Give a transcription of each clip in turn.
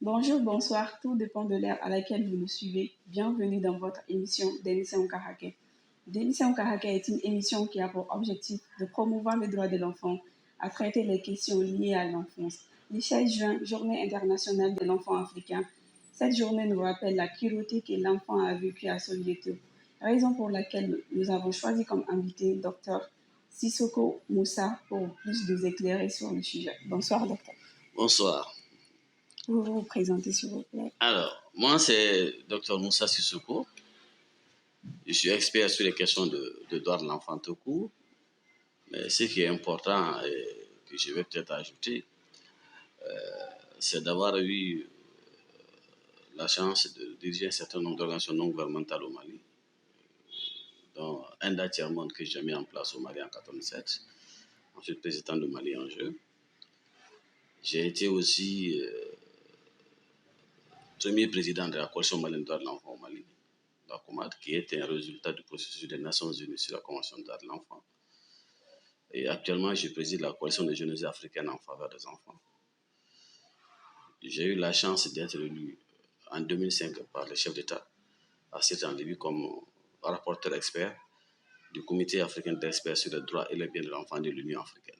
Bonjour, bonsoir, tout dépend de l'ère à laquelle vous nous suivez. Bienvenue dans votre émission Délices Karaké. Délices Karaké est une émission qui a pour objectif de promouvoir les droits de l'enfant, à traiter les questions liées à l'enfance. Le 16 juin, Journée internationale de l'enfant africain. Cette journée nous rappelle la cruauté que l'enfant a vécue à Soweto, raison pour laquelle nous avons choisi comme invité Dr Sissoko Moussa pour plus nous éclairer sur le sujet. Bonsoir, docteur. Bonsoir. Vous vous présentez, s'il vous plaît. Alors, moi, c'est Dr Moussa Sissoko. Je suis expert sur les questions de droits de l'enfant tout court. Mais ce qui est important et que je vais peut-être ajouter, c'est d'avoir eu la chance de diriger un certain nombre d'organisations non gouvernementales au Mali, dont Enda Tiers-Monde que j'ai mis en place au Mali en 1987, ensuite président du Mali en jeu. J'ai été aussi premier président de la coalition malienne des droits de l'enfant au Mali, la COMAD, qui est un résultat du processus des Nations Unies sur la Convention des droits de l'enfant. Et actuellement, je préside la coalition des jeunesses africaines en faveur des enfants. J'ai eu la chance d'être élu en 2005 par le chef d'État à en Libye comme rapporteur expert du Comité africain d'experts sur les droits et les biens de l'enfant de l'Union africaine.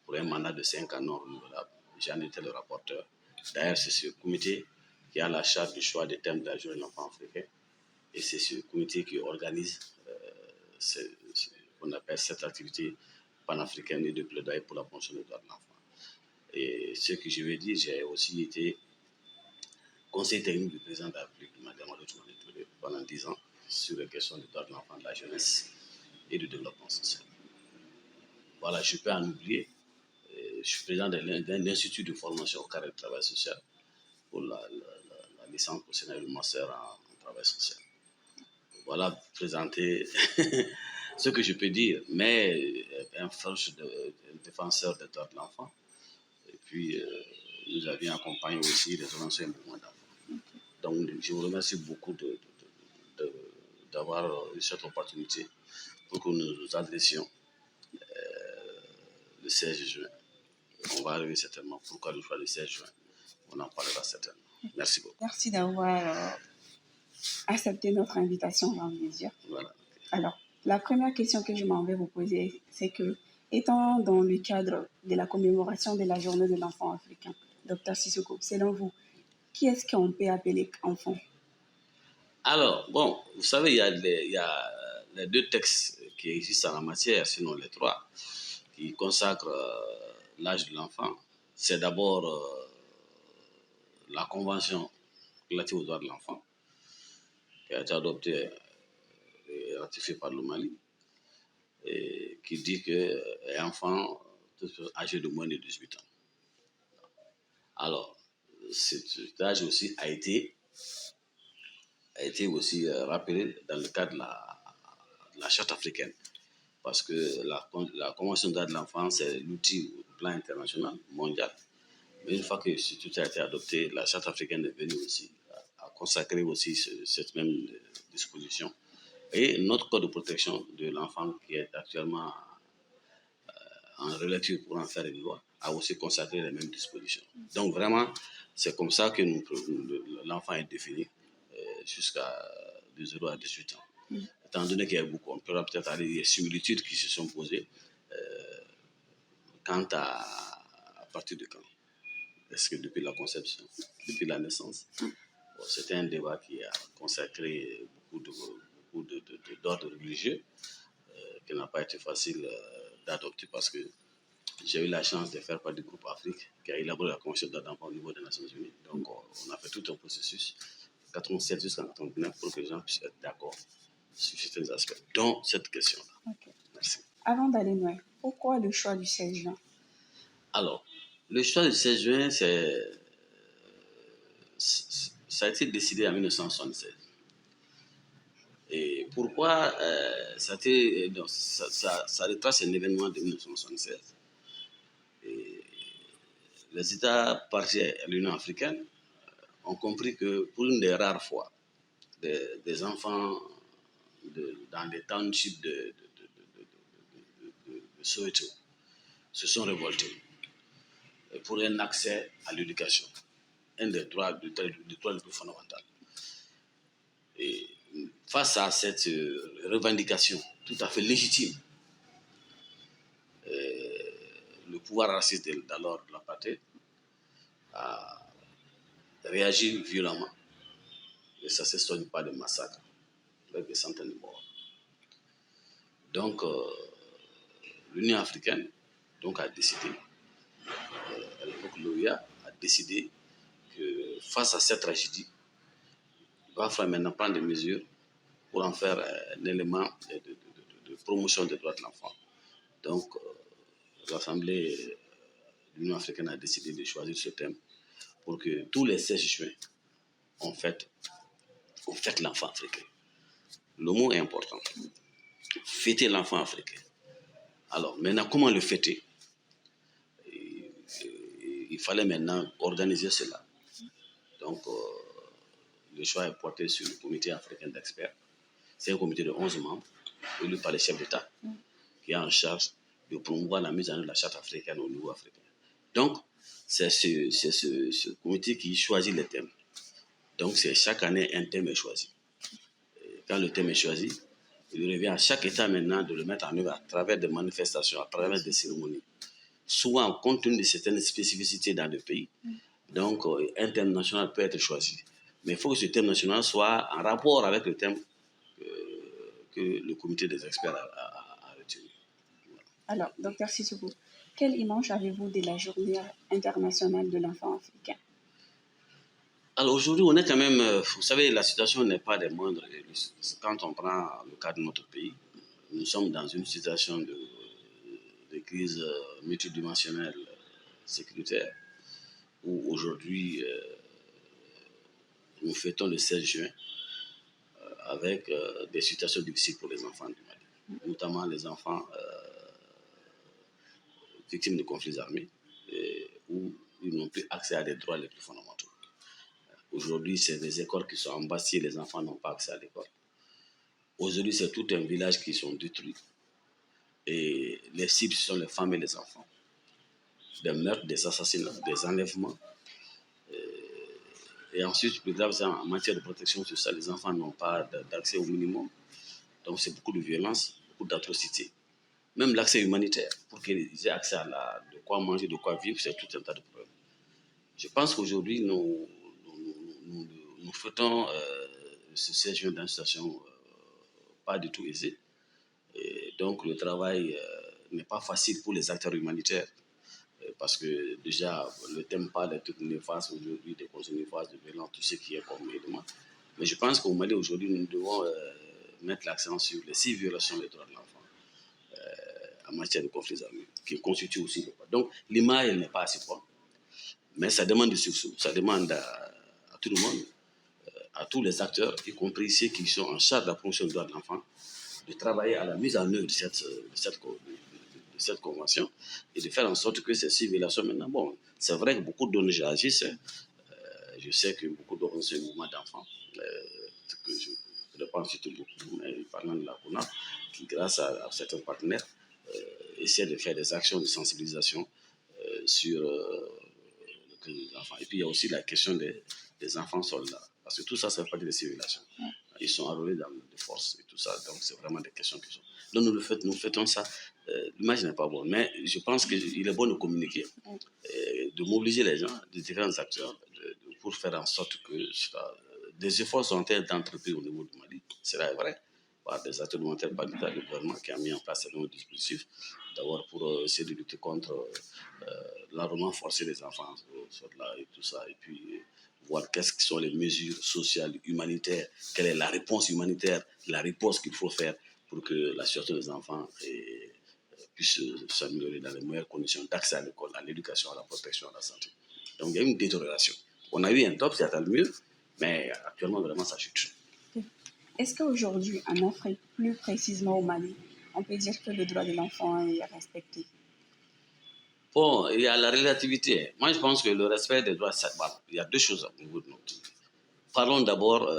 Pour un mandat de 5 ans non renouvelable, j'en étais le rapporteur. D'ailleurs, c'est ce comité qui a la charge du choix des thèmes de la journée de l'enfant africain. Et c'est ce comité qui organise ce qu'on appelle cette activité panafricaine et de plaidoyer pour la promotion des droits de l'enfant. Et ce que je veux dire, j'ai aussi été conseiller technique du président de la République, Mme Touré, pendant 10 ans sur les questions des droits de l'enfant, de la jeunesse et du développement social. Voilà, je peux en oublier. Je suis président d'un institut de formation au carré de travail social pour la licence professionnelle du master en travail social. Voilà, présenter ce que je peux dire, mais un franche défenseur des droits de l'enfant. Et puis, nous avions accompagné aussi les organisations et mouvements d'enfants. Donc, je vous remercie beaucoup d'avoir eu cette opportunité pour que nous nous adressions le 16 juin. On va arriver certainement. Pourquoi le choix du 16 juin? On en parlera certainement. Merci beaucoup. Merci d'avoir accepté notre invitation, j'ai envie de dire. Voilà. Alors, la première question que je m'en vais vous poser, c'est que, étant dans le cadre de la commémoration de la journée de l'enfant africain, Dr Sissoko, selon vous, qui est-ce qu'on peut appeler enfant? Alors, bon, vous savez, il y a les deux textes qui existent en la matière, sinon les trois, qui consacrent l'âge de l'enfant. C'est d'abord la Convention relative aux droits de l'enfant, qui a été adoptée et ratifiée par le Mali, et qui dit qu'un enfant âgé de moins de 18 ans. Alors, cet âge aussi a été aussi rappelé dans le cadre de la Charte africaine. Parce que la Convention des droits de l'enfant, c'est l'outil au plan international, mondial. Mais une fois que tout a été adopté, la Charte africaine est venue aussi à consacrer aussi cette même disposition. Et notre code de protection de l'enfant, qui est actuellement en relecture pour en faire une loi, a aussi consacré les mêmes dispositions. Donc vraiment, c'est comme ça que l'enfant est défini jusqu'à de 0 à 18 ans. Étant donné qu'il y a beaucoup, on pourra peut-être aller des similitudes qui se sont posées quant à partir de quand. Est-ce que depuis la conception, depuis la naissance? Bon, c'était un débat qui a consacré beaucoup d'ordres religieux qui n'a pas été facile d'adopter parce que j'ai eu la chance de faire partie du groupe Afrique qui a élaboré la Convention des droits de l'enfant au niveau des Nations Unies. Donc, on a fait tout un processus, 87 jusqu'en 89, pour que les gens puissent être d'accord sur certains aspects, dont cette question-là. Okay. Merci. Avant d'aller loin, pourquoi le choix du 16 juin? Alors, le choix du 16 juin, ça a été décidé en 1976. Et pourquoi ça retrace un événement de 1976. Et les États partis à l'Union africaine ont compris que pour une des rares fois, des enfants dans des townships de Soweto se sont révoltés pour un accès à l'éducation, un des droits les plus fondamentaux. Et face à cette revendication tout à fait légitime, le pouvoir raciste d'alors de l'apartheid a réagi violemment. Et ça ne s'étonne pas de massacres avec des centaines de morts. Donc, l'Union africaine a décidé, à l'époque l'OUA a décidé que face à cette tragédie, il va falloir maintenant prendre des mesures pour en faire un élément de promotion des droits de l'enfant. Donc, l'Assemblée de l'Union africaine a décidé de choisir ce thème pour que tous les 16 juin, on fête l'enfant africain. Le mot est important. Fêter l'enfant africain. Alors, maintenant, comment le fêter? Il fallait maintenant organiser cela. Donc, le choix est porté sur le comité africain d'experts. C'est un comité de 11 membres, élu par les chefs d'État, qui est en charge de promouvoir la mise en œuvre de la charte africaine au niveau africain. Donc, c'est ce comité qui choisit les thèmes. Donc, c'est chaque année un thème est choisi. Et quand le thème est choisi, il revient à chaque État maintenant de le mettre en œuvre à travers des manifestations, à travers des cérémonies. Souvent, compte tenu de certaines spécificités dans le pays, donc un thème national peut être choisi. Mais il faut que ce thème national soit en rapport avec le thème que le comité des experts a retenu. Voilà. Alors, Dr Sissoko, quelle image avez-vous de la journée internationale de l'enfant africain? Alors aujourd'hui, on est quand même, vous savez, la situation n'est pas des moindres. Quand on prend le cas de notre pays, nous sommes dans une situation de crise multidimensionnelle sécuritaire, où aujourd'hui, nous fêtons le 16 juin avec des situations difficiles pour les enfants du Mali, notamment les enfants victimes de conflits armés, où ils n'ont plus accès à des droits les plus fondamentaux. Aujourd'hui, c'est des écoles qui sont embâties, les enfants n'ont pas accès à l'école. Aujourd'hui, c'est tout un village qui sont détruits. Et les cibles sont les femmes et les enfants. Des meurtres, des assassinats, des enlèvements. Et ensuite, plus grave, en matière de protection sociale, les enfants n'ont pas d'accès au minimum. Donc, c'est beaucoup de violence, beaucoup d'atrocités. Même l'accès humanitaire, pour qu'ils aient accès à de quoi manger, de quoi vivre, c'est tout un tas de problèmes. Je pense qu'aujourd'hui, nous fêtons ce 16 juin dans une situation pas du tout aisée. Et donc, le travail n'est pas facile pour les acteurs humanitaires. Parce que déjà, le thème parle de toutes les phases aujourd'hui, des causes néfastes, de violence, tout ce qui est comme élément. Mais je pense qu'au Mali, aujourd'hui, nous devons mettre l'accent sur les 6 violations des droits de l'enfant en matière de conflits armés, qui constituent aussi le cas. Donc, l'image n'est pas assez forte. Mais ça demande du sursaut, ça demande à tout le monde, à tous les acteurs, y compris ceux qui sont en charge de la promotion des droits de l'enfant, de travailler à la mise en œuvre de cette convention et de faire en sorte que ces civilisations maintenant, bon, c'est vrai que beaucoup d'ONG agissent, je sais que beaucoup d'organisations mouvements d'enfants, que je ne pense surtout beaucoup, mais parlant de la CONA, qui grâce à certains partenaires, essaient de faire des actions de sensibilisation sur les enfants. Et puis il y a aussi la question des enfants soldats, parce que tout ça, ça fait partie des civilisations. Ils sont enrôlés dans les forces et tout ça, donc c'est vraiment des questions qui sont. Donc nous faisons ça. L'image n'est pas bonne, mais je pense qu'il est bon de communiquer, de mobiliser les gens, les différents acteurs, pour faire en sorte que des efforts sont entrepris au niveau du Mali, c'est vrai, par des acteurs humanitaires, par l'État, le gouvernement qui a mis en place un dispositif, d'abord pour essayer de lutter contre l'enrôlement forcé des enfants et tout ça, et puis voir quelles sont les mesures sociales, humanitaires, quelle est la réponse humanitaire, la réponse qu'il faut faire pour que la situation des enfants puisse s'améliorer dans les meilleures conditions d'accès à l'école, à l'éducation, à la protection, à la santé. Donc il y a une détérioration. On a eu un top, c'est à le mieux, mais actuellement vraiment ça chute. Est-ce qu'aujourd'hui, en Afrique, plus précisément au Mali, on peut dire que le droit de l'enfant est respecté? Bon, il y a la relativité. Moi, je pense que le respect des droits, il y a deux choses au niveau de notre pays. Parlons d'abord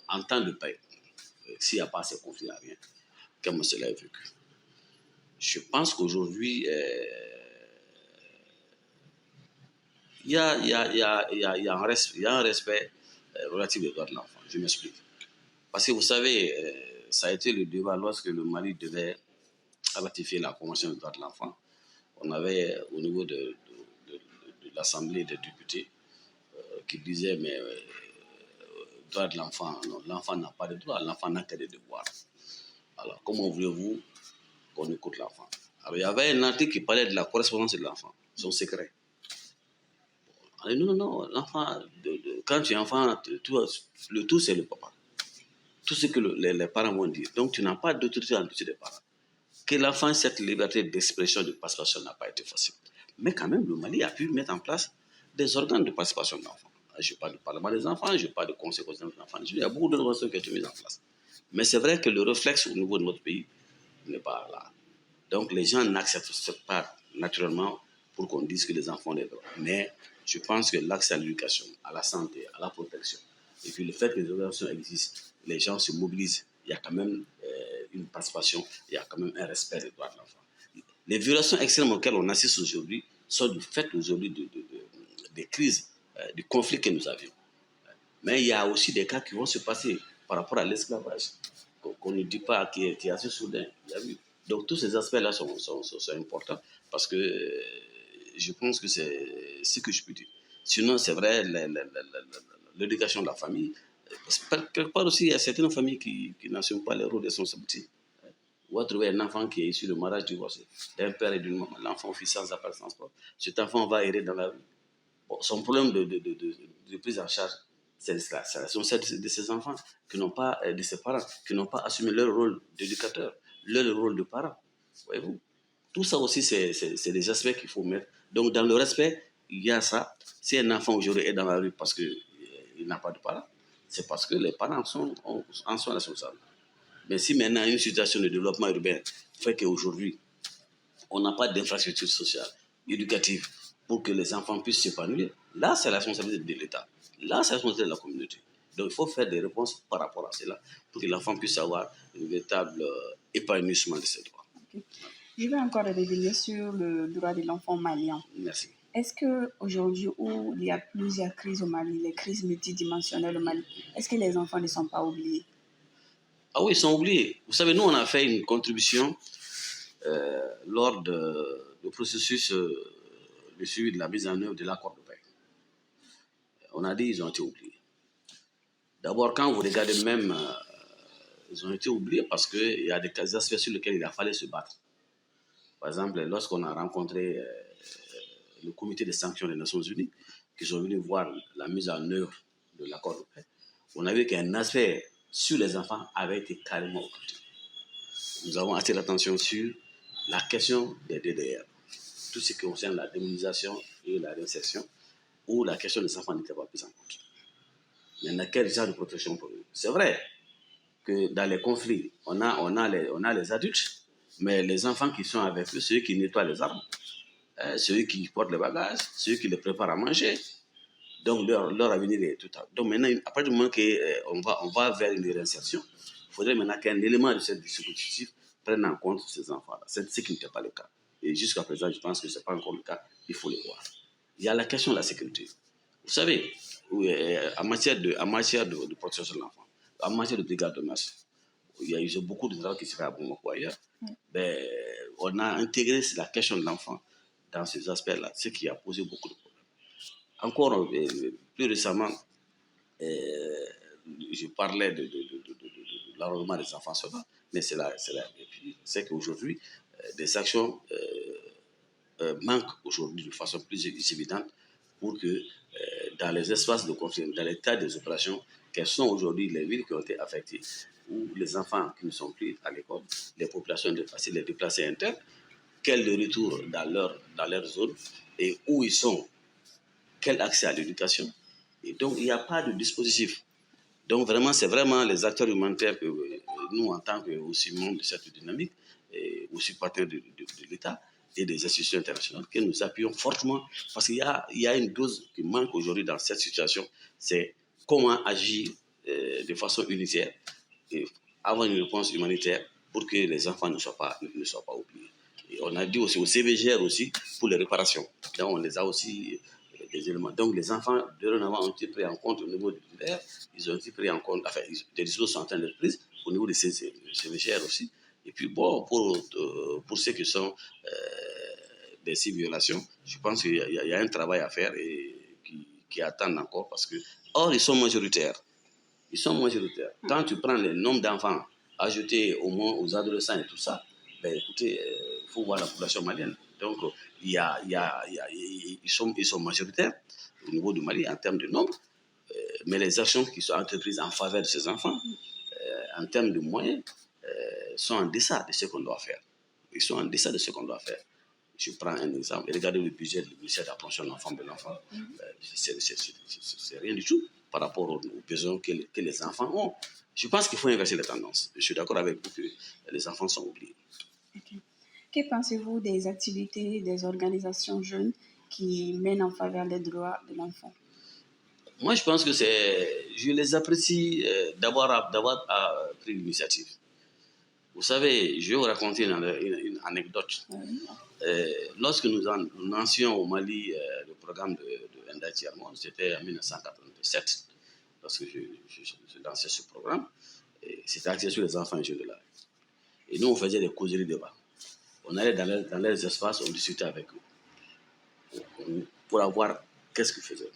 en temps de paix. S'il n'y a pas ces conflits à rien, comme cela est vécu. Je pense qu'aujourd'hui, il y a un respect relatif des droits de l'enfant. Je m'explique. Parce que vous savez, ça a été le débat lorsque le Mali devait ratifier la Convention des droits de l'enfant. On avait au niveau de l'Assemblée des députés qui disaient mais droit de l'enfant, non, l'enfant n'a pas de droit, l'enfant n'a que des devoirs. Alors comment voulez-vous qu'on écoute l'enfant? Alors il y avait un article qui parlait de la correspondance de l'enfant, son secret. Non, l'enfant, quand tu es enfant, le tout c'est le papa. Tout ce que les parents vont dire. Donc tu n'as pas d'autorité en dessus des parents. Que l'enfant, cette liberté d'expression, de participation n'a pas été facile. Mais quand même, le Mali a pu mettre en place des organes de participation de l'enfant. Je parle du Parlement des enfants, je parle de conseil des enfants. Il y a beaucoup d'innovations qui ont été mises en place. Mais c'est vrai que le réflexe au niveau de notre pays n'est pas là. Donc les gens n'acceptent pas naturellement pour qu'on dise que les enfants ont des droits. Mais je pense que l'accès à l'éducation, à la santé, à la protection, et puis le fait que les organisations existent, les gens se mobilisent, il y a quand même une participation, il y a quand même un respect des droits de l'enfant. Les violations extrêmes auxquelles on assiste aujourd'hui sont du fait aujourd'hui des crises, du conflit que nous avions. Mais il y a aussi des cas qui vont se passer par rapport à l'esclavage, qu'on ne dit pas, qui est assez soudain. Donc tous ces aspects-là sont importants parce que je pense que c'est ce que je peux dire. Sinon, c'est vrai, l'éducation de la famille, quelque part aussi, il y a certaines familles qui n'assument pas les rôles de responsabilité. On va trouver un enfant qui est issu de mariage divorcé, d'un père et d'une maman. L'enfant vit sans appartenance propre. Cet enfant va errer dans la vie. Bon, son problème de prise en charge, c'est la responsabilité de ses enfants, de ses parents, qui n'ont pas assumé leur rôle d'éducateur, leur rôle de parent. Voyez-vous? Tout ça aussi, c'est des aspects qu'il faut mettre. Donc, dans le respect, il y a ça. Si un enfant aujourd'hui est dans la rue parce qu'il n'a pas de parents, c'est parce que les parents en sont responsables. Mais si maintenant une situation de développement urbain fait qu'aujourd'hui, on n'a pas d'infrastructure sociale, éducative, pour que les enfants puissent s'épanouir, là, c'est la responsabilité de l'État. Là, c'est la responsabilité de la communauté. Donc, il faut faire des réponses par rapport à cela pour que l'enfant puisse avoir un véritable épanouissement de ses droits. Okay. Je vais encore revenir sur le droit de l'enfant malien. Merci. Est-ce qu'aujourd'hui, où il y a plusieurs crises au Mali, les crises multidimensionnelles au Mali, est-ce que les enfants ne sont pas oubliés? Ah oui, ils sont oubliés. Vous savez, nous, on a fait une contribution lors du processus de suivi de la mise en œuvre de l'accord de paix. On a dit qu'ils ont été oubliés. D'abord, quand vous regardez même, ils ont été oubliés parce qu'il y a des aspects sur lesquels il a fallu se battre. Par exemple, lorsqu'on a rencontré le comité des sanctions des Nations Unies, qui sont venus voir la mise en œuvre de l'accord de paix, on a vu qu'un aspect sur les enfants avait été carrément occulté. Nous avons attiré l'attention sur la question des DDR, tout ce qui concerne la démonisation et la réinsertion, où la question des enfants n'était pas prise en compte. Maintenant, quel genre de protection pour eux? C'est vrai que dans les conflits, on a les adultes, mais les enfants qui sont avec eux, ceux qui nettoient les armes, ceux qui portent les bagages, ceux qui les préparent à manger, donc leur avenir est tout à fait. Donc maintenant, à partir du moment qu'on va vers une réinsertion, il faudrait maintenant qu'un élément de ce dispositif prenne en compte ces enfants-là. C'est ce qui n'était pas le cas. Et jusqu'à présent, je pense que ce n'est pas encore le cas, il faut le voir. Il y a la question de la sécurité. Vous savez, en matière de protection de l'enfant, en matière de brigade de masse, il y a eu beaucoup de travail qui se fait à Bamako ailleurs. Ben, on a intégré la question de l'enfant dans ces aspects-là, ce qui a posé beaucoup de problèmes. Encore plus récemment, je parlais de l'enrôlement des enfants soldats, mais c'est qu'aujourd'hui, des actions manquent aujourd'hui de façon plus évidente pour que dans les espaces de conflit, dans les tas des opérations, quelles sont aujourd'hui les villes qui ont été affectées, où les enfants qui ne sont plus à l'école, les populations déplacées, les déplacés internes, quel est le retour dans leur zone et où ils sont, quel accès à l'éducation. Et donc, il n'y a pas de dispositif. Donc, vraiment, c'est vraiment les acteurs humanitaires que nous, en tant que aussi membres de cette dynamique, et aussi partenaires de l'État et des institutions internationales, que nous appuyons fortement parce qu'il y a une dose qui manque aujourd'hui dans cette situation, c'est comment agir de façon unitaire et avoir une réponse humanitaire pour que les enfants ne soient pas oubliés. Et on a dit aussi au CVGR aussi pour les réparations. Donc, on les a aussi des éléments. Donc les enfants, dorénavant, ont été pris en compte au niveau du titulaire, ils ont été pris en compte, enfin, des dispositions sont en train d'être prises au niveau de ces CVGR aussi. Et puis bon, pour ceux qui sont des violations, je pense qu'il y a un travail à faire et qui attendent encore parce que, or, ils sont majoritaires. Ils sont majoritaires. Quand tu prends le nombre d'enfants ajoutés au moins aux adolescents et tout ça, ben écoutez, il faut voir la population malienne. Donc, ils sont majoritaires au niveau du Mali en termes de nombre, mais les actions qui sont entreprises en faveur de ces enfants, en termes de moyens, sont en deçà de ce qu'on doit faire. Ils sont en deçà de ce qu'on doit faire. Je prends un exemple. Regardez le budget du ministère de la promotion de l'enfant. C'est rien du tout par rapport aux besoins que les enfants ont. Je pense qu'il faut inverser les tendances. Je suis d'accord avec vous que les enfants sont oubliés. Okay. Que pensez-vous des activités des organisations jeunes qui mènent en faveur des droits de l'enfant? Moi, je pense que je les apprécie d'avoir pris l'initiative. Vous savez, je vais vous raconter une anecdote. Lorsque nous lancions au Mali le programme de Ndati Armon, c'était en 1987, lorsque je lançais ce programme, c'était axé sur les enfants et jeunes de la rue. Et nous, on faisait des causeries débats. On allait dans leurs espaces, on discutait avec eux pour voir qu'est-ce qu'ils faisaient.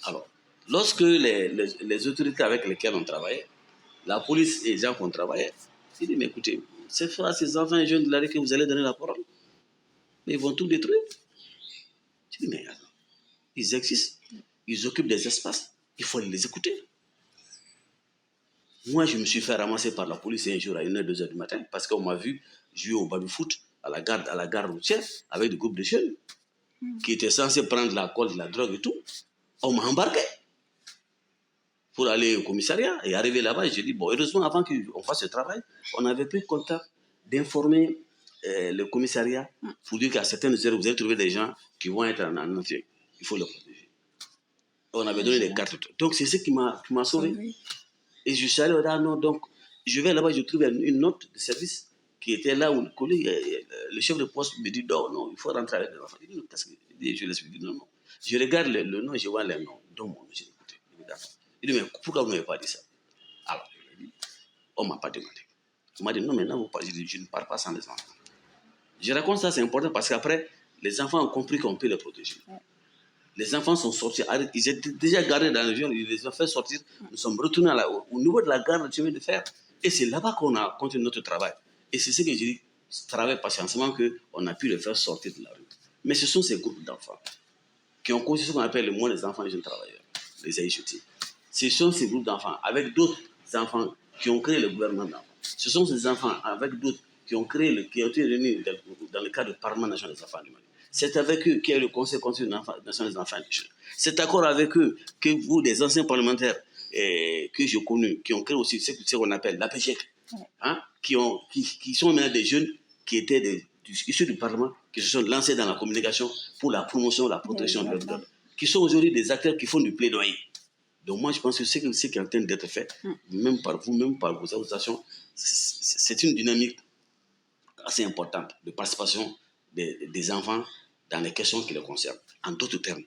Alors, lorsque les autorités avec lesquelles on travaillait, la police et les gens qu'on travaillait, ils disent, mais écoutez, c'est à ces enfants et jeunes de la rue que vous allez donner la parole. Mais ils vont tout détruire. Je dis, mais alors, ils existent, ils occupent des espaces, il faut les écouter. Moi, je me suis fait ramasser par la police un jour à 1h, 2h du matin parce qu'on m'a vu jouer au baby-foot à la gare routière avec des groupes de jeunes qui étaient censés prendre la colle, de la drogue et tout. On m'a embarqué pour aller au commissariat et arriver là-bas. Et j'ai dit, bon, heureusement, avant qu'on fasse ce travail, on avait pris contact d'informer le commissariat pour dire qu'à certaines heures, vous allez trouver des gens qui vont être en enfer. Il faut les protéger. On avait donné des cartes. Donc, c'est ce qui m'a sauvé. Et je suis allé là, non, donc, je vais là-bas, je trouve une note de service qui était là où le chef de poste me dit, non, il faut rentrer avec les enfants. Je dis, je l'explique, non. Je regarde le nom, je vois les noms. Donc, mon j'ai écouté. Il dit, mais pourquoi vous n'avez pas dit ça? Alors, je lui ai dit, on ne m'a pas demandé. On m'a dit, non, maintenant, je ne pars pas sans les enfants. Je raconte ça, c'est important parce qu'après, les enfants ont compris qu'on peut les protéger. Les enfants sont sortis, ils étaient déjà garés dans l'avion, ils les ont fait sortir. Nous sommes retournés au niveau de la gare de chemin de fer. Et c'est là-bas qu'on a continué notre travail. Et c'est ce que j'ai dit, travail patiemment, qu'on a pu les faire sortir de la rue. Mais ce sont ces groupes d'enfants qui ont constitué ce qu'on appelle le moins des enfants et jeunes travailleurs, les AIJT. Ce sont ces groupes d'enfants avec d'autres enfants qui ont créé le gouvernement d'enfants. Ce sont ces enfants avec d'autres qui ont été réunis dans le cadre du Parlement national des enfants du Mali. C'est avec eux qu'il y a le Conseil national des enfants et des jeunes. C'est d'accord avec eux que vous, des anciens parlementaires que j'ai connus, qui ont créé aussi ce qu'on appelle l'APGEC, qui sont maintenant des jeunes qui étaient issus du Parlement, qui se sont lancés dans la communication pour la promotion, la protection de leurs droits, qui sont aujourd'hui des acteurs qui font du plaidoyer. Donc moi, je pense que ce qui est en train d'être fait, même par vous, même par vos associations, c'est une dynamique assez importante de participation des enfants dans les questions qui les concernent. En d'autres termes,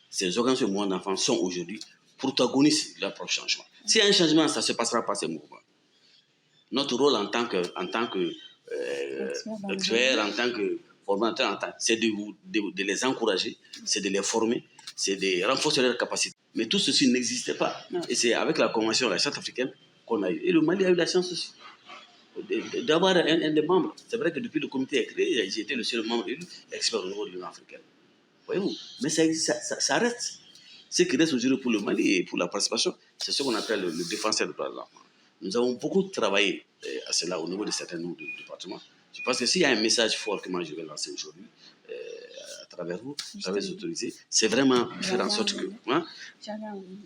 ces organisations de mouvements d'enfants sont aujourd'hui protagonistes de leur propre changement. S'il y a un changement, ça ne se passera pas ces mouvements. Notre rôle en tant que expert, en tant que formateur, c'est de les encourager, c'est de les former, c'est de renforcer leurs capacités. Mais tout ceci n'existait pas. Non. Et c'est avec la Convention de la Charte africaine qu'on a eu. Et le Mali a eu la chance aussi d'avoir un des membres. C'est vrai que depuis le comité est créé, j'ai été le seul membre élu expert au niveau de l'Union africaine. Voyez-vous? Mais ça reste. Ce qui reste aujourd'hui pour le Mali et pour la participation, c'est ce qu'on appelle le défenseur des droits de l'enfant. Nous avons beaucoup travaillé à cela au niveau de certains nombres de départements. Je pense que s'il y a un message fort que moi je vais lancer aujourd'hui, à travers vous, à travers les autorités, c'est vraiment faire en sorte que...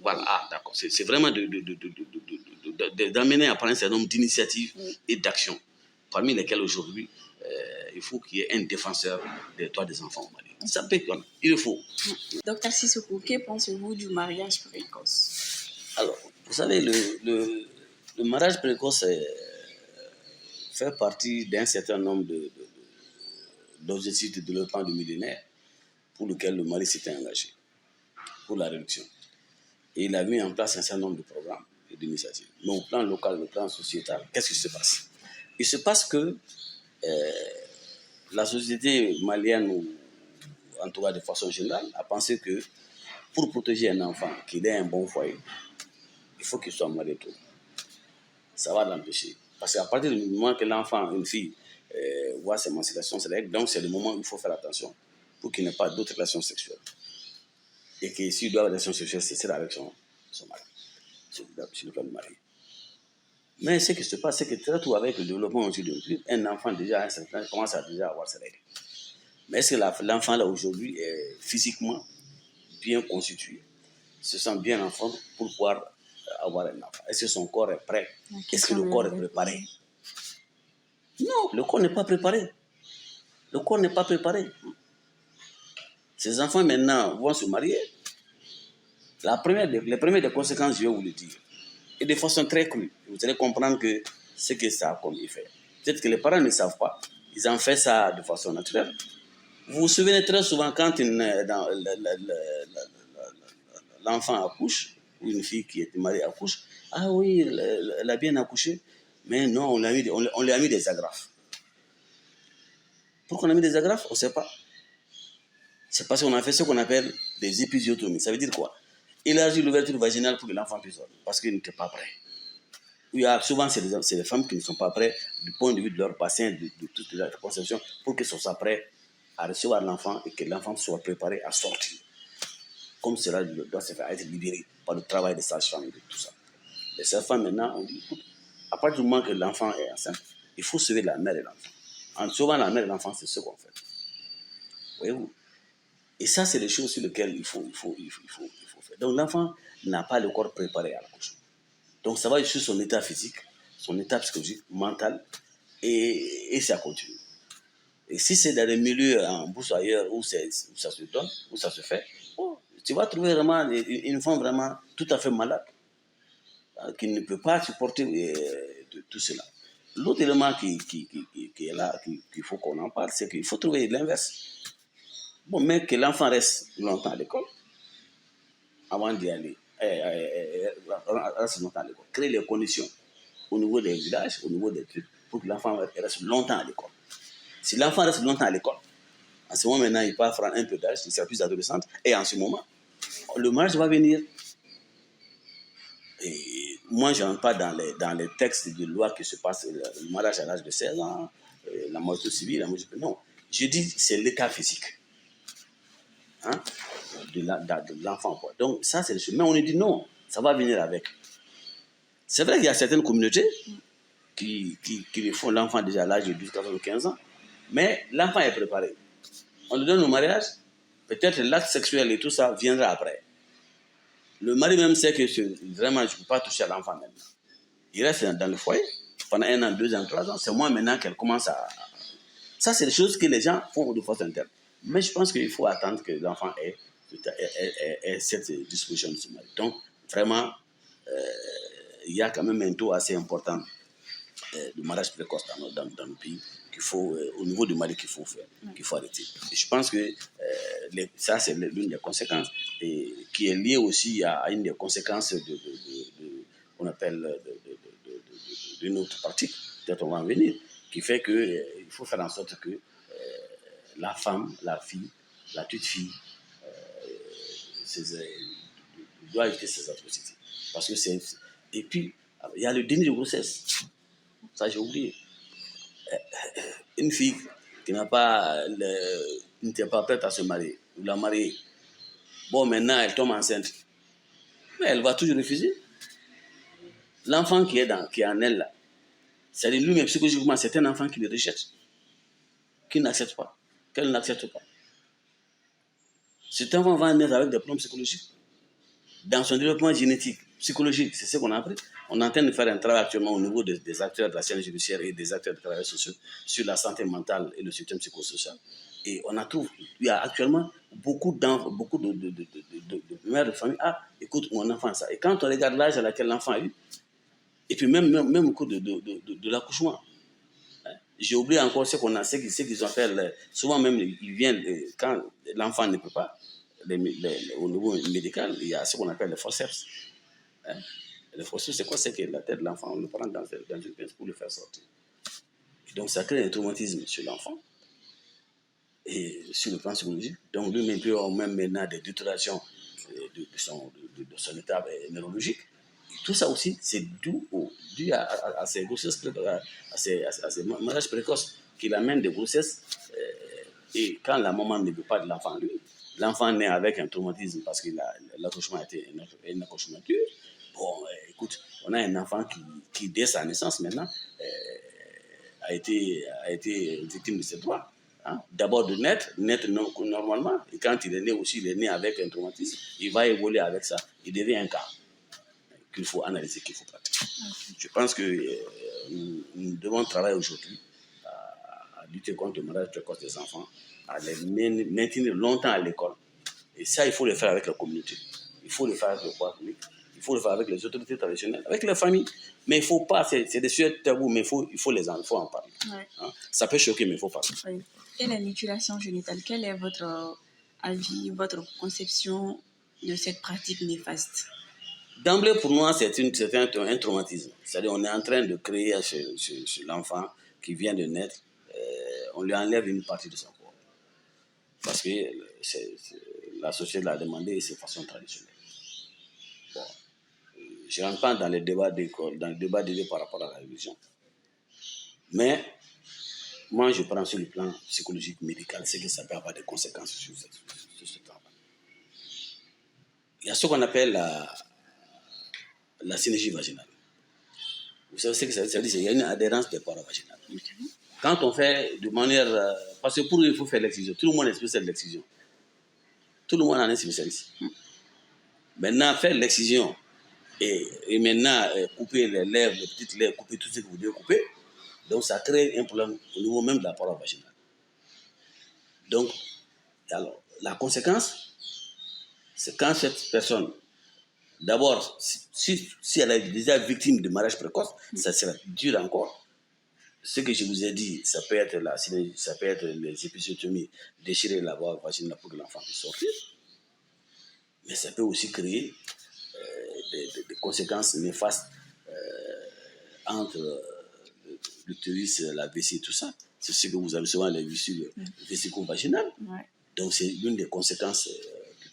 Voilà, d'accord. C'est vraiment d'amener à prendre un certain nombre d'initiatives et d'actions, parmi lesquelles aujourd'hui, il faut qu'il y ait un défenseur des droits des enfants au Mali. Ça peut, il le faut. Docteur Sissoko, que pensez-vous du mariage précoce? Alors, vous savez, le mariage précoce fait partie d'un certain nombre d'objectifs de développement du millénaire pour lequel le Mali s'était engagé. pour la réduction. Et il a mis en place un certain nombre de programmes et d'initiatives. Mais au plan local, au plan sociétal, qu'est-ce qui se passe? Il se passe que la société malienne, ou en tout cas de façon générale, a pensé que pour protéger un enfant, qu'il ait un bon foyer, il faut qu'il soit marié tôt. Ça va l'empêcher. Parce qu'à partir du moment que l'enfant, une fille, voit ses menstruations, donc c'est le moment où il faut faire attention pour qu'il n'ait pas d'autres relations sexuelles. Et que s'il doit avoir des relations sexuelles, c'est avec son mari, sur le plan du mari. Mais ce qui se passe, c'est que très tôt, avec le développement aussi de un enfant déjà à un certain âge commence à déjà avoir ses règles. Mais est-ce que l'enfant là aujourd'hui est physiquement bien constitué, se sent bien en forme pour pouvoir avoir un enfant? Est-ce que son corps est prêt? Est-ce que le corps est préparé? Non, le corps n'est pas préparé. Le corps n'est pas préparé. Ces enfants maintenant vont se marier. Les premières des conséquences, je vais vous le dire, et de façon très crue. Vous allez comprendre que ce que ça a comme effet. Peut-être que les parents ne savent pas. Ils en font ça de façon naturelle. Vous vous souvenez très souvent quand l'enfant accouche, ou une fille qui est mariée accouche, ah oui, elle a bien accouché, mais non, on lui a mis des agrafes. Pourquoi on a mis des agrafes? On ne sait pas. C'est parce qu'on a fait ce qu'on appelle des épisiotomies. Ça veut dire quoi? Élargir l'ouverture vaginale pour que l'enfant puisse sortir, parce qu'il n'était pas prêt. Souvent, c'est les femmes qui ne sont pas prêtes du point de vue de leur patient, de toute la conception, pour qu'elles soient prêtes à recevoir l'enfant et que l'enfant soit préparé à sortir. Comme cela doit se faire, être libéré par le travail des sages-femmes et de tout ça. Les sages-femmes, maintenant, on dit, écoute, à partir du moment que l'enfant est enceinte, il faut sauver la mère et l'enfant. En sauvant la mère et l'enfant, c'est ce qu'on fait. Voyez-vous? Et ça, c'est les choses sur lesquelles il faut faire. Donc, l'enfant n'a pas le corps préparé à l'accouchement. Donc, ça va sur son état physique, son état psychologique, mental, et ça continue. Et si c'est dans des milieux en bourse ailleurs où ça se donne, où ça se fait, tu vas trouver vraiment une femme vraiment tout à fait malade, qui ne peut pas supporter tout cela. L'autre élément qui est là, qu'il faut qu'on en parle, c'est qu'il faut trouver l'inverse. Bon, mais que l'enfant reste longtemps à l'école, avant d'y aller, reste longtemps à l'école, créer les conditions au niveau des villages, au niveau des trucs, pour que l'enfant reste longtemps à l'école. Si l'enfant reste longtemps à l'école, en ce moment maintenant, il part prendre un peu d'âge, il sera plus adolescente, et en ce moment, le mariage va venir. Et moi, je n'entre pas dans les textes de loi qui se passent, le mariage à l'âge de 16 ans, la majorité civile, la majorité... Non, je dis c'est l'état physique, hein, de l'enfant. Donc ça, c'est le chemin. Mais on nous dit non, ça va venir avec. C'est vrai qu'il y a certaines communautés qui font l'enfant déjà à l'âge de 12, 14 ou 15 ans, mais l'enfant est préparé. On lui donne le mariage, peut-être l'acte sexuel et tout ça viendra après. Le mari même sait que vraiment, je ne peux pas toucher à l'enfant maintenant. Il reste dans le foyer pendant 1 an, 2 ans, 3 ans. C'est moi maintenant qu'elle commence à... Ça, c'est des choses que les gens font de façon interne. Mais je pense qu'il faut attendre que l'enfant ait cette disposition de se marier. Donc, vraiment, il y a quand même un taux assez important de mariage précoce dans nos pays qu'il faut, au niveau du mari, qu'il faut faire, qu'il faut arrêter. Et je pense que ça, c'est l'une des conséquences, et qui est liée aussi à une des conséquences qu'on appelle d'une autre partie, peut-être on va en venir, qui fait qu'il faut faire en sorte que la femme, la fille, la petite fille, doit éviter ces atrocités. Parce que c'est... Et puis, il y a le déni de grossesse. Ça, j'ai oublié. Une fille qui n'était pas prête à se marier, ou la marier, bon, maintenant, elle tombe enceinte. Mais elle va toujours refuser. L'enfant qui est en elle, là, c'est-à-dire lui-même psychologiquement, c'est un enfant qui le rejette, qui n'accepte pas, qu'elle n'accepte pas. Cet enfant va naître avec des problèmes psychologiques. Dans son développement génétique, psychologique, c'est ce qu'on a appris. On est en train de faire un travail actuellement au niveau des acteurs de la scène judiciaire et des acteurs de travail sociaux sur la santé mentale et le système psychosocial. Et il y a actuellement beaucoup de mères de famille. Ah, écoute, mon enfant, ça. Et quand on regarde l'âge à laquelle l'enfant a eu, et puis même au cours de l'accouchement, hein, j'ai oublié encore ce qu'ils ont fait. Souvent même, ils viennent, quand l'enfant ne peut pas, au niveau médical, il y a ce qu'on appelle le forceps. Hein? Le forceps, c'est quoi? C'est que la tête de l'enfant, on le prend dans une pince pour le faire sortir. Donc ça crée un traumatisme sur l'enfant et sur le plan psychologique. Donc lui-même peut avoir même maintenant des détériorations de son état neurologique. Et tout ça aussi, c'est dû à ces grossesses, à ces mariages précoces qui l'amènent des grossesses. Et quand la maman ne veut pas de l'enfant, lui, l'enfant naît avec un traumatisme parce que l'accouchement a été un accouchement dur. Bon, écoute, on a un enfant qui dès sa naissance maintenant, a été victime de ses droits. Hein. D'abord de naître normalement, et quand il est né aussi, il est né avec un traumatisme, il va évoluer avec ça, il devient un cas qu'il faut analyser, qu'il faut pratiquer. Je pense que nous devons travailler aujourd'hui à lutter contre le mariage précoce des enfants, à les maintenir longtemps à l'école. Et ça, il faut le faire avec la communauté. Il faut le faire avec le pouvoir public. Il faut le faire avec les autorités traditionnelles, avec les familles. Mais il ne faut pas, c'est des sujets tabous, mais il faut en parler. Ouais. Hein? Ça peut choquer, mais il faut parler. Oui. Et la mutilation génitale, quel est votre avis, votre conception de cette pratique néfaste? D'emblée, pour moi, c'est un traumatisme. C'est-à-dire qu'on est en train de créer chez l'enfant qui vient de naître, on lui enlève une partie de son corps. Parce que la société l'a demandé et c'est de façon traditionnelle. Bon. Je ne rentre pas dans les débats d'école, par rapport à la religion. Mais moi, je prends sur le plan psychologique, médical, c'est que ça peut avoir des conséquences sur ce travail. Il y a ce qu'on appelle la synergie vaginale. Vous savez ce que ça veut dire? Il y a une adhérence des parois vaginales. Quand on fait de manière... parce que il faut faire l'excision. Tout le monde est spécialiste de l'excision. Tout le monde en est spécialiste. Maintenant, faire l'excision et maintenant couper les lèvres, les petites lèvres, couper tout ce que vous devez couper, donc ça crée un problème au niveau même de la paroi vaginale. Donc, alors, la conséquence, c'est quand cette personne, d'abord, si elle est déjà victime de mariage précoce, ça sera dur encore. Ce que je vous ai dit, ça peut être les épisiotomies, déchirer la voie vaginale pour que l'enfant puisse sortir. Mais ça peut aussi créer des conséquences néfastes entre l'utérus, la vessie et tout ça. C'est ce que vous avez souvent les vissures vésico-vaginales. Ouais. Donc c'est l'une des conséquences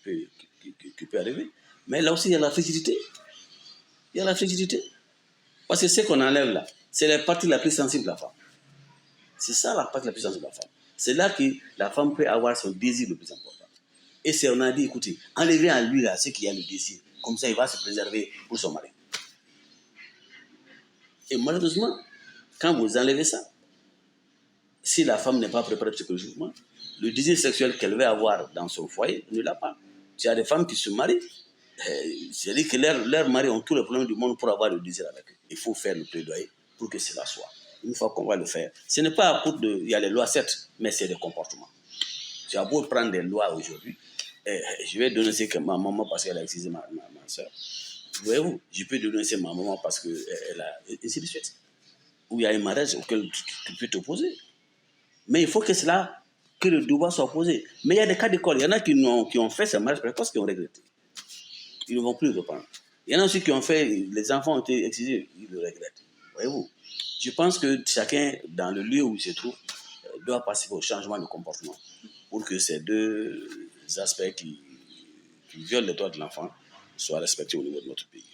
qui peut arriver. Mais là aussi, il y a la frigidité. Parce que ce qu'on enlève là, c'est la partie la plus sensible de la femme. C'est ça la partie la plus sensible de la femme. C'est là que la femme peut avoir son désir le plus important. Et on a dit, écoutez, enlevez à lui là ce qui a le désir. Comme ça, il va se préserver pour son mari. Et malheureusement, quand vous enlevez ça, si la femme n'est pas préparée psychologiquement, le désir sexuel qu'elle veut avoir dans son foyer ne l'a pas. Il y a des femmes qui se marient, c'est-à-dire que leurs maris ont tous les problèmes du monde pour avoir le désir avec eux. Il faut faire le plaidoyer pour que cela soit. Une fois qu'on va le faire, ce n'est pas à cause de... Il y a les lois, certes, mais c'est des comportements. Tu as beau prendre des lois aujourd'hui, je vais dénoncer que ma maman parce qu'elle a excisé ma soeur. Voyez-vous, je peux dénoncer ma maman parce qu'elle a... Et ainsi de suite. Où il y a un mariage auquel tu peux t'opposer. Mais il faut que le devoir soit posé. Mais il y a des cas d'école. Il y en a qui ont fait ce mariage précoce qui ont regretté. Ils ne vont plus reprendre. Il y en a aussi qui ont fait, les enfants ont été excisés, ils le regrettent. Voyez-vous, je pense que chacun, dans le lieu où il se trouve, doit participer au changement de comportement pour que ces deux aspects qui violent les droits de l'enfant soient respectés au niveau de notre pays.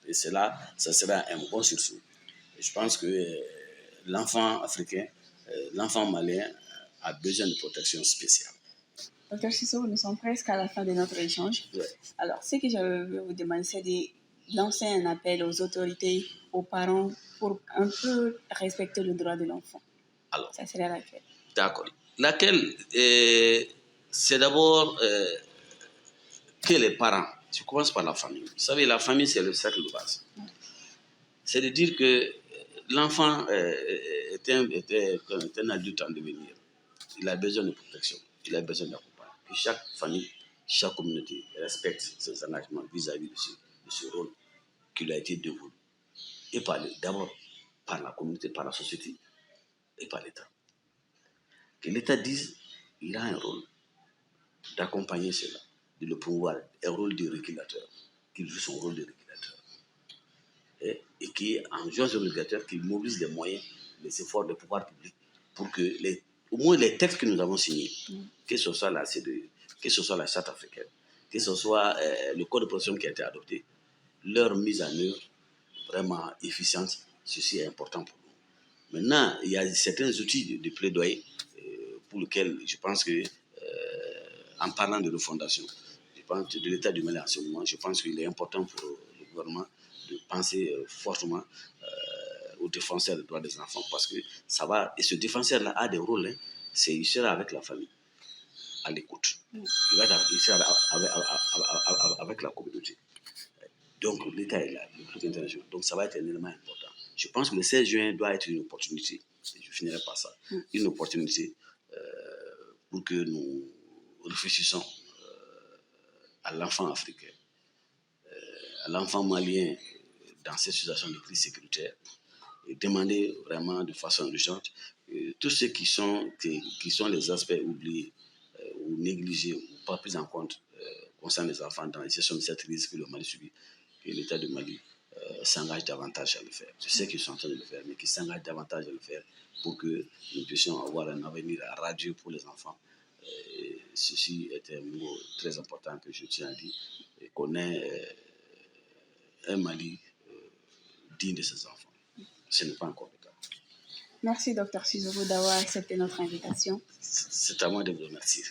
Et cela, ça sera un bon sursaut. Et je pense que l'enfant africain, l'enfant malien a besoin de protection spéciale. Docteur Cissokho, nous sommes presque à la fin de notre échange. Ouais. Alors, ce que je veux vous demander, c'est de lancer un appel aux autorités, aux parents, pour un peu respecter le droit de l'enfant. Alors, ça serait laquelle? D'accord. Laquelle, c'est d'abord que les parents, tu commences par la famille. Vous savez, la famille, c'est le cercle de base. Ouais. C'est de dire que l'enfant est un adulte en devenir. Il a besoin de protection, il a besoin d'accompagnement. Que chaque famille, chaque communauté respecte ses engagements vis-à-vis de ce rôle qui lui a été dévolu. Et d'abord par la communauté, par la société et par l'État. Que l'État dise qu'il a un rôle d'accompagner cela. de le promouvoir, un rôle de régulateur, qu'il joue son rôle de régulateur. Et qui, en jouant ce régulateur, qu'il mobilise les moyens, les efforts des pouvoirs publics pour que au moins les textes que nous avons signés, que ce soit la CEDE, que ce soit la Charte africaine, que ce soit le code de procédure qui a été adopté, leur mise en œuvre vraiment efficiente, ceci est important pour nous. Maintenant, il y a certains outils de plaidoyer pour lesquels je pense que, en parlant de refondation, je pense de l'état du Mali en ce moment, je pense qu'il est important pour le gouvernement de penser fortement aux défenseurs des droits des enfants, parce que ça va, et ce défenseur-là a des rôles, il sera avec la famille, à l'écoute. Il sera avec la communauté. Donc l'État est là, le groupe international. Donc ça va être un élément important. Je pense que le 16 juin doit être une opportunité, et je finirai par ça, une opportunité pour que nous réfléchissons à l'enfant africain, à l'enfant malien dans cette situation de crise sécuritaire, et demander vraiment de façon urgente tous ceux qui sont les aspects oubliés ou négligés ou pas pris en compte concernant les enfants dans la gestion de cette crise que le Mali subit, que l'État du Mali s'engage davantage à le faire. Je sais qu'ils sont en train de le faire, mais qu'ils s'engagent davantage à le faire pour que nous puissions avoir un avenir radieux pour les enfants. Ceci est un mot très important que je tiens à dire, et qu'on ait un Mali digne de ses enfants. Ce n'est pas encore le cas. Merci, Dr Sissoko, d'avoir accepté notre invitation. C'est à moi de vous remercier.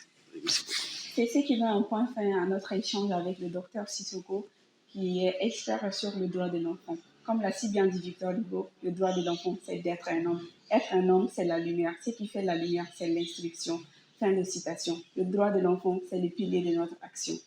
Merci beaucoup. C'est ce qui met un point fin à notre échange avec le Dr Sissoko, qui est expert sur le droit de l'enfant. Comme l'a si bien dit Victor Hugo, le droit de l'enfant, c'est d'être un homme. Être un homme, c'est la lumière. Ce qui fait la lumière, c'est l'instruction. Fin de citation. Le droit de l'enfant, c'est le pilier de notre action.